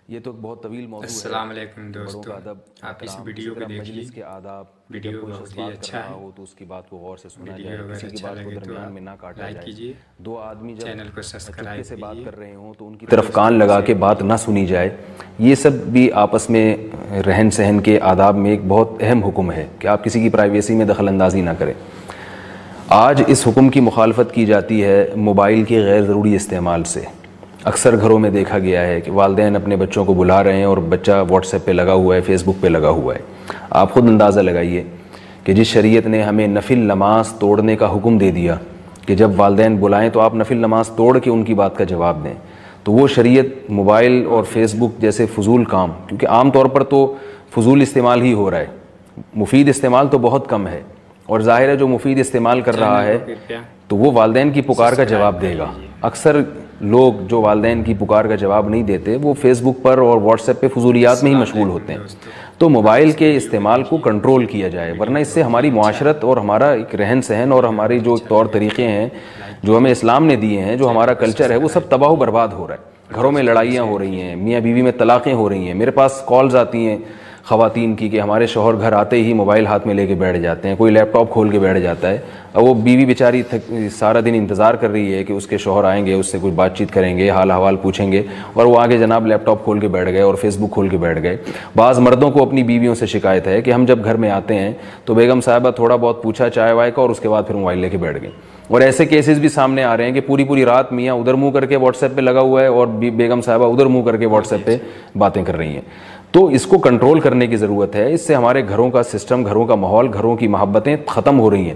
یہ تو بہت طویل موضوع ہے. السلام علیکم دوستو، آپ اس ویڈیو کو دیکھیے. مجلس کے آداب، ویڈیو بہت ہی اچھا ہے. ہو تو اس کی بات کو غور سے سنا جائے، ویڈیو کسی اگر کی اچھا بات کو لگے تو درمیان میں نہ آپ کاٹا لائک جائے. کیجیے، دو آدمی جب چینل کو سبسکرائب چپکے سے بات کیجیے. کر رہے ہوں تو ان کی طرف کان لگا کے بات نہ سنی جائے. یہ سب بھی آپس میں رہن سہن کے آداب میں ایک بہت اہم حکم ہے کہ آپ کسی کی پرائیویسی میں دخل اندازی نہ کریں. آج اس حکم کی مخالفت کی جاتی ہے موبائل کے غیر ضروری استعمال سے. اکثر گھروں میں دیکھا گیا ہے کہ والدین اپنے بچوں کو بلا رہے ہیں اور بچہ واٹس ایپ پہ لگا ہوا ہے، فیس بک پہ لگا ہوا ہے. آپ خود اندازہ لگائیے کہ جس شریعت نے ہمیں نفل نماز توڑنے کا حکم دے دیا کہ جب والدین بلائیں تو آپ نفل نماز توڑ کے ان کی بات کا جواب دیں، تو وہ شریعت موبائل اور فیس بک جیسے فضول کام، کیونکہ عام طور پر تو فضول استعمال ہی ہو رہا ہے، مفید استعمال تو بہت کم ہے، اور ظاہر ہے جو مفید استعمال کر رہا ہے تو وہ والدین کی پکار کا جواب دے گا. اکثر لوگ جو والدین کی پکار کا جواب نہیں دیتے وہ فیس بک پر اور واٹس ایپ پہ فضولیات میں ہی مشغول ہوتے ہیں. تو موبائل کے استعمال کو کنٹرول کیا جائے، ورنہ اس سے ہماری معاشرت اور ہمارا ایک رہن سہن اور ہماری جو طور طریقے ہیں جو ہمیں اسلام نے دیے ہیں، جو ہمارا کلچر ہے، وہ سب تباہ و برباد ہو رہا ہے. گھروں میں لڑائیاں ہو رہی ہیں، میاں بیوی میں طلاقیں ہو رہی ہیں. میرے پاس کالز آتی ہیں خواتین کی کہ ہمارے شوہر گھر آتے ہی موبائل ہاتھ میں لے کے بیٹھ جاتے ہیں، کوئی لیپ ٹاپ کھول کے بیٹھ جاتا ہے. اور وہ بیوی بیچاری سارا دن انتظار کر رہی ہے کہ اس کے شوہر آئیں گے، اس سے کوئی بات چیت کریں گے، حال احوال پوچھیں گے، اور وہ آگے جناب لیپ ٹاپ کھول کے بیٹھ گئے اور فیس بک کھول کے بیٹھ گئے. بعض مردوں کو اپنی بیویوں سے شکایت ہے کہ ہم جب گھر میں آتے ہیں تو بیگم صاحبہ تھوڑا بہت پوچھا چائے وائے کا اور اس کے بعد پھر موبائل لے کے بیٹھ گئے. اور ایسے کیسز بھی سامنے آ رہے ہیں کہ پوری رات میاں ادھر منہ کر کے واٹس ایپ پہ لگا ہوا ہے اور بیگم صاحبہ ادھر منہ کر کے واٹس ایپ پہ باتیں کر رہی ہیں. تو اس کو کنٹرول کرنے کی ضرورت ہے. اس سے ہمارے گھروں کا سسٹم، گھروں کا ماحول، گھروں کی محبتیں ختم ہو رہی ہیں.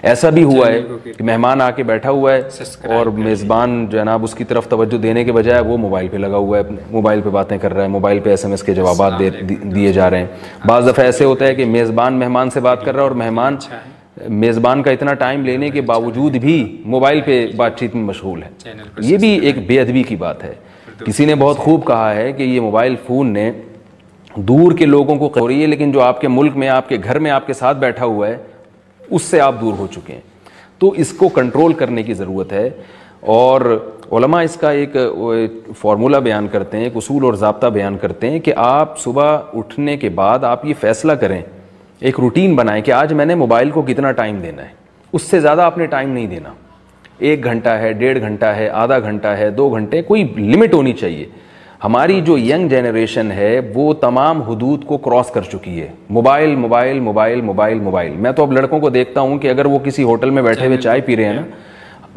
ایسا بھی ہوا ہے کہ مہمان آ کے بیٹھا ہوا ہے اور میزبان جناب اس کی طرف توجہ دینے کے بجائے وہ موبائل پہ لگا ہوا ہے، موبائل پہ باتیں کر رہا ہے، موبائل پہ SMS کے جوابات دیے جا رہے ہیں. بعض دفعہ ایسے ہوتا ہے کہ میزبان مہمان سے بات کر رہا ہے اور مہمان میزبان کا اتنا ٹائم لینے کے باوجود بھی موبائل پہ بات چیت میں مشغول ہے. یہ بھی ایک بے ادبی کی بات ہے. کسی نے بہت خوب کہا ہے کہ یہ موبائل فون نے دور کے لوگوں کو ہو رہی ہے، لیکن جو آپ کے ملک میں، آپ کے گھر میں آپ کے ساتھ بیٹھا ہوا ہے اس سے آپ دور ہو چکے ہیں. تو اس کو کنٹرول کرنے کی ضرورت ہے. اور علماء اس کا ایک فارمولہ بیان کرتے ہیں، ایک اصول اور ضابطہ بیان کرتے ہیں کہ آپ صبح اٹھنے کے بعد آپ یہ فیصلہ کریں، ایک روٹین بنائیں کہ آج میں نے موبائل کو کتنا ٹائم دینا ہے. اس سے زیادہ آپ نے ٹائم نہیں دینا. 1 گھنٹہ ہے، 1.5 گھنٹہ ہے، آدھا گھنٹہ ہے، 2 گھنٹے، کوئی لمٹ ہونی چاہیے. ہماری جو ینگ جنریشن ہے وہ تمام حدود کو کراس کر چکی ہے. Mobile mobile mobile mobile mobile. میں تو اب لڑکوں کو دیکھتا ہوں کہ اگر وہ کسی ہوٹل میں بیٹھے ہوئے چائے پی رہے ہیں نا،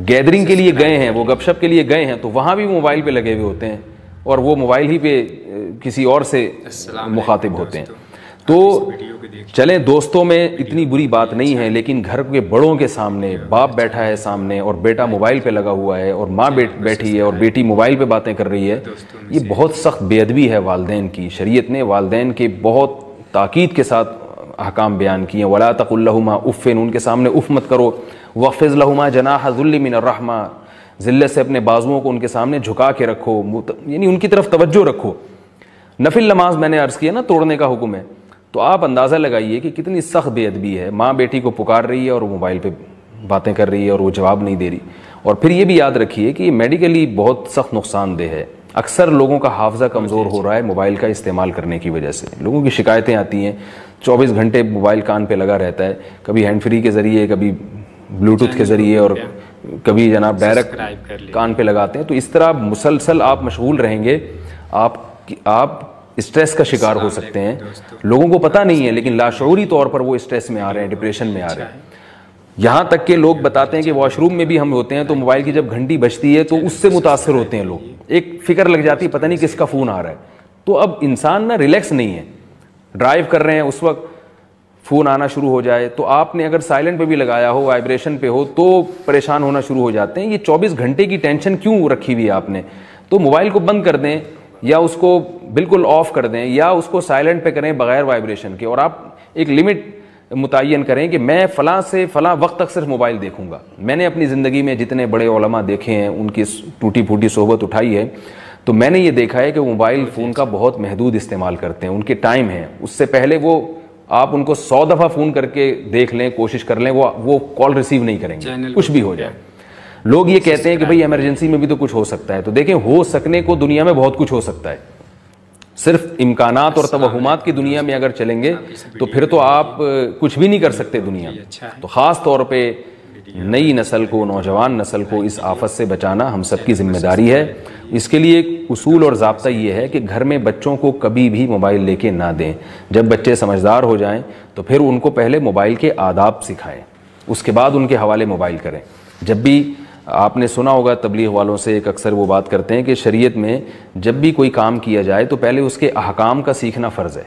گیدرنگ کے لیے گئے ہیں، وہ گپ شپ کے لیے گئے ہیں، تو وہاں بھی موبائل پہ لگے ہوئے ہوتے ہیں اور وہ موبائل ہی پہ کسی اور سے مخاطب ہوتے ہیں. تو چلیں دوستوں میں اتنی بری بات نہیں ہے، لیکن گھر کے بڑوں کے سامنے باپ بیٹھا ہے سامنے اور بیٹا موبائل پہ لگا ہوا ہے اور ماں بیٹھی ہے اور بیٹی موبائل پہ باتیں کر رہی ہے، یہ بہت سخت بے ادبی ہے والدین کی. شریعت نے والدین کے بہت تاکید کے ساتھ احکام بیان کیے ہیں. وَلَا تَقُلْ لَهُمَا اُفٍّ، ان کے سامنے اف مت کرو. وَاخْفِضْ لَهُمَا جَنَاحَ الذُّلِّ مِنَ الرَّحْمَةِ، ذلت سے اپنے بازوؤں کو ان کے سامنے جھکا کے رکھو، یعنی ان کی طرف توجہ رکھو. نفل نماز میں نے عرض کیا نا توڑنے کا حکم ہے، تو آپ اندازہ لگائیے کہ کتنی سخت بے ادبی ہے. ماں بیٹی کو پکار رہی ہے اور وہ موبائل پہ باتیں کر رہی ہے اور وہ جواب نہیں دے رہی. اور پھر یہ بھی یاد رکھیے کہ یہ میڈیکلی بہت سخت نقصان دہ ہے. اکثر لوگوں کا حافظہ کمزور ہو رہا ہے موبائل کا استعمال کرنے کی وجہ سے. لوگوں کی شکایتیں آتی ہیں، 24 گھنٹے موبائل کان پہ لگا رہتا ہے، کبھی ہینڈ فری کے ذریعے، کبھی بلوٹوتھ کے ذریعے، اور کبھی جناب ڈائریکٹ کان پہ لگاتے ہیں. تو اس طرح مسلسل آپ مشغول رہیں گے، آپ اسٹریس کا شکار ہو سکتے ہیں. لوگوں کو پتہ نہیں ہے لیکن لاشعوری طور پر وہ اسٹریس میں آ رہے ہیں، ڈپریشن میں آ رہے ہیں. یہاں تک کہ لوگ بتاتے ہیں کہ واش روم میں بھی ہم ہوتے ہیں تو موبائل کی جب گھنٹی بجتی ہے تو اس سے متاثر ہوتے ہیں لوگ. ایک فکر لگ جاتی ہے پتہ نہیں کس کا فون آ رہا ہے. تو اب انسان نا ریلیکس نہیں ہے. ڈرائیو کر رہے ہیں اس وقت فون آنا شروع ہو جائے تو آپ نے اگر سائلنٹ پہ بھی لگایا ہو، وائبریشن پہ ہو، تو پریشان ہونا شروع ہو جاتے ہیں. یہ 24 گھنٹے کی ٹینشن کیوں رکھی ہوئی ہے آپ نے؟ تو موبائل کو بند کر دیں یا اس کو بالکل آف کر دیں یا اس کو سائلنٹ پہ کریں بغیر وائبریشن کے. اور آپ ایک لمٹ متعین کریں کہ میں فلاں سے فلاں وقت تک صرف موبائل دیکھوں گا. میں نے اپنی زندگی میں جتنے بڑے علماء دیکھے ہیں، ان کی ٹوٹی پھوٹی صحبت اٹھائی ہے، تو میں نے یہ دیکھا ہے کہ موبائل فون کا بہت محدود استعمال کرتے ہیں. ان کے ٹائم ہیں، اس سے پہلے وہ آپ ان کو 100 دفعہ فون کر کے دیکھ لیں، کوشش کر لیں، وہ کال ریسیو نہیں کریں گے کچھ بھی ہو جائے. لوگ یہ کہتے ہیں کہ بھئی ایمرجنسی میں بھی تو کچھ ہو سکتا ہے. تو دیکھیں، ہو سکنے کو دنیا میں بہت کچھ ہو سکتا ہے. صرف امکانات اور توہمات کی دنیا میں اگر چلیں گے تو پھر تو آپ کچھ بھی نہیں کر سکتے دنیا میں. تو خاص طور پہ نئی نسل کو، نوجوان نسل کو اس آفت سے بچانا ہم سب کی ذمہ داری ہے. اس کے لیے ایک اصول اور ضابطہ یہ ہے کہ گھر میں بچوں کو کبھی بھی موبائل لے کے نہ دیں. جب بچے سمجھدار ہو جائیں تو پھر ان کو پہلے موبائل کے آداب سکھائیں، اس کے بعد ان کے حوالے موبائل کریں. جب بھی آپ نے سنا ہوگا تبلیغ والوں سے ایک اکثر وہ بات کرتے ہیں کہ شریعت میں جب بھی کوئی کام کیا جائے تو پہلے اس کے احکام کا سیکھنا فرض ہے.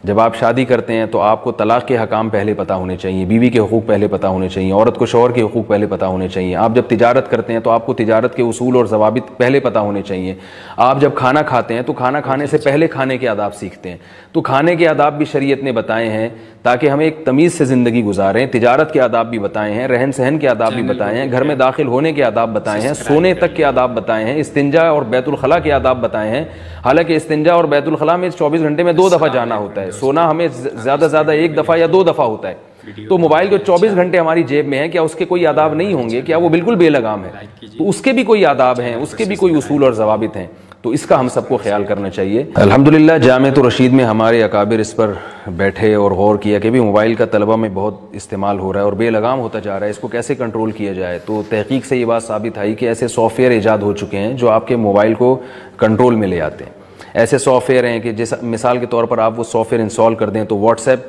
جب آپ شادی کرتے ہیں تو آپ کو طلاق کے حکام پہلے پتہ ہونے چاہیے، بیوی کے حقوق پہلے پتہ ہونے چاہیے، عورت کو شوہر کے حقوق پہلے پتہ ہونے چاہیے. آپ جب تجارت کرتے ہیں تو آپ کو تجارت کے اصول اور ضوابط پہلے پتہ ہونے چاہیے. آپ جب کھانا کھاتے ہیں تو کھانا کھانے سے پہلے کھانے کے آداب سیکھتے ہیں. تو کھانے کے آداب بھی شریعت نے بتائے ہیں تاکہ ہم ایک تمیز سے زندگی گزاریں. تجارت کے آداب بھی بتائے ہیں، رہن سہن کے آداب بھی بتائے ہیں، گھر میں داخل ہونے کے آداب بتائے ہیں، سونے تک کے آداب بتائے ہیں، استنجا اور بیت الخلاء کے آداب بتائے ہیں. حالانکہ استنجا اور بیت الخلاء میں 24 گھنٹے میں 2 دفعہ جانا ہوتا ہے، سونا ہمیں زیادہ سے زیادہ 1 دفعہ یا 2 دفعہ ہوتا ہے. تو موبائل جو 24 گھنٹے ہماری جیب میں ہے، کیا اس کے کوئی آداب نہیں ہوں گے؟ کیا وہ بالکل بے لگام ہے؟ تو اس کے بھی کوئی آداب ہیں، اس کے بھی کوئی اصول اور ضوابط ہیں. تو اس کا ہم سب کو خیال کرنا چاہیے. الحمدللہ جامعۃ الرشید میں ہمارے اکابر اس پر بیٹھے اور غور کیا کہ بھی موبائل کا طلبہ میں بہت استعمال ہو رہا ہے اور بے لگام ہوتا جا رہا ہے، اس کو کیسے کنٹرول کیا جائے. تو تحقیق سے یہ بات ثابت آئی کہ ایسے سافٹ ویئر ایجاد ہو چکے ہیں جو آپ کے موبائل کو کنٹرول میں لے آتے ہیں. ایسے سافٹ ویئر ہیں کہ جیسا مثال کے طور پر آپ وہ سافٹ ویئر انسٹال کر دیں تو واٹس ایپ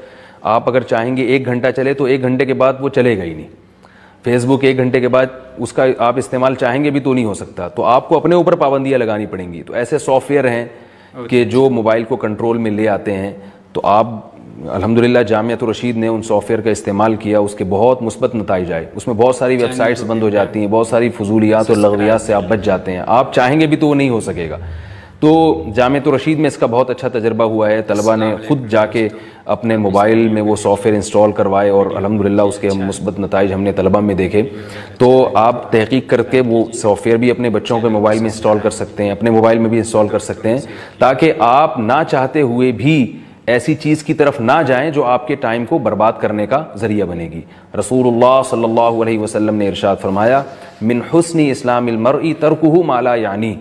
آپ اگر چاہیں گے 1 گھنٹہ چلے تو 1 گھنٹے کے بعد وہ چلے گا ہی نہیں. فیس بک 1 گھنٹے کے بعد اس کا آپ استعمال چاہیں گے بھی تو نہیں ہو سکتا. تو آپ کو اپنے اوپر پابندیاں لگانی پڑیں گی. تو ایسے سافٹ ویئر ہیں کہ جو موبائل کو کنٹرول میں لے آتے ہیں. تو آپ الحمدللہ جامعۃ الرشید نے ان سافٹ ویئر کا استعمال کیا، اس کے بہت مثبت نتائج آئے. اس میں بہت ساری ویب سائٹس بند ہو جاتی ہیں، بہت ساری فضولیات اور لغویات سے آپ بچ جاتے ہیں. آپ چاہیں گے بھی تو وہ نہیں ہو سکے گا. تو جامعۃ الرشید میں اس کا بہت اچھا تجربہ ہوا ہے. طلبہ نے خود جا کے اپنے موبائل میں وہ سافٹ ویئر انسٹال کروائے اور الحمدللہ اس کے مثبت نتائج ہم نے طلبہ میں دیکھے. تو آپ تحقیق کر کے وہ سافٹ ویئر بھی اپنے بچوں کے موبائل میں انسٹال کر سکتے ہیں، اپنے موبائل میں بھی انسٹال کر سکتے ہیں، تاکہ آپ نہ چاہتے ہوئے بھی ایسی چیز کی طرف نہ جائیں جو آپ کے ٹائم کو برباد کرنے کا ذریعہ بنے گی. رسول اللہ صلی اللہ علیہ وسلم نے ارشاد فرمایا، من حسن اسلام المرء ترکہ ما لا یعنی.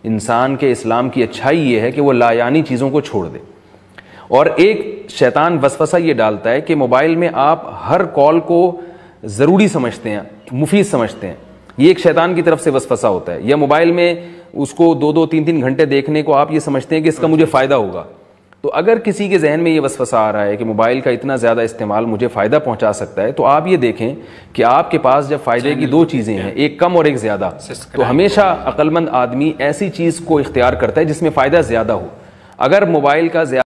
انسان کے اسلام کی اچھائی یہ ہے کہ وہ لا یعنی چیزوں کو چھوڑ دے. اور ایک شیطان وسوسہ یہ ڈالتا ہے کہ موبائل میں آپ ہر کال کو ضروری سمجھتے ہیں، مفید سمجھتے ہیں. یہ ایک شیطان کی طرف سے وسوسہ ہوتا ہے. یا موبائل میں اس کو 2-2 3-3 گھنٹے دیکھنے کو آپ یہ سمجھتے ہیں کہ اس کا مجھے فائدہ ہوگا. تو اگر کسی کے ذہن میں یہ وسوسہ آ رہا ہے کہ موبائل کا اتنا زیادہ استعمال مجھے فائدہ پہنچا سکتا ہے، تو آپ یہ دیکھیں کہ آپ کے پاس جب فائدے کی 2 چیزیں ہیں، ایک کم اور ایک زیادہ، تو ہمیشہ عقل مند آدمی ایسی چیز کو اختیار کرتا ہے جس میں فائدہ زیادہ ہو. اگر موبائل کا زیادہ